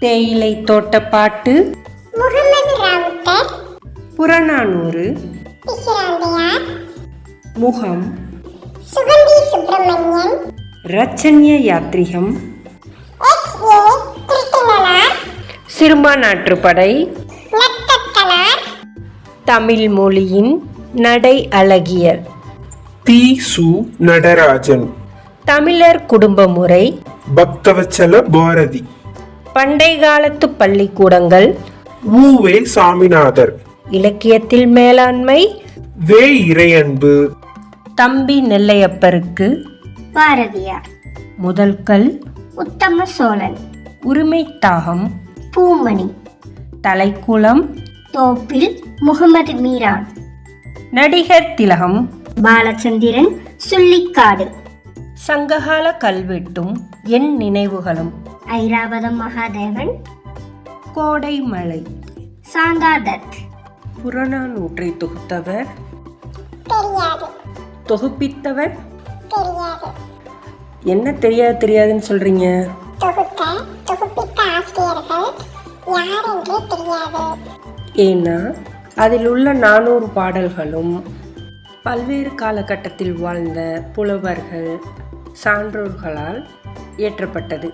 தேயிலை தோட்டப்பாட்டு, முகமது ராவுத்தர், புறநானூறு, பிசிராந்தையார், முகம், சுகந்தி சுப்பிரமணியன், ரச்சன்ய யாத்ரிகம், XA திருட்டுங்களார், சிறுமாநாற்றுப்படை, நட்டத்தனார், தமிழ் மொழியின் நடை அழகியல், தி. சு. நடராஜன், தமிழர் குடும்ப முறை, பக்தவச்சல பாரதி, பண்டை காலத்து பள்ளிக்கூடங்கள், உ.வே. சாமிநாதர், இலக்கியத்தில் மேலாண்மை, வே. இறையன்பு, தம்பி நெல்லையப்பருக்கு, பாரதியார், முதல் கல், உத்தம சோழன், உரிமை தாகம், பூமணி, தலைக்குளம், தோப்பில் முகமது மீரான், நடிகர் திலகம், பாலச்சந்திரன், சுள்ளிக்காடு, சங்ககால கல்வெட்டும் என் நினைவுகளும், ஐராவதம் மகாதேவன், கோடை மழை, சாந்தாதத், புறநானூற்றை தொகுத்தவர், தெரியாது, தொகுப்பித்தவர், தெரியாது, என்ன தெரியாதுன்னு சொல்றீங்க? தொகுப்பித்த ஆசிரியர்கள் யார் என்றே தெரியாது. ஏன்னா அதில் உள்ள 400 பாடல்களும் பல்வேறு காலகட்டத்தில் வாழ்ந்த புலவர்கள், சான்றோர்களால் இயற்றப்பட்டது.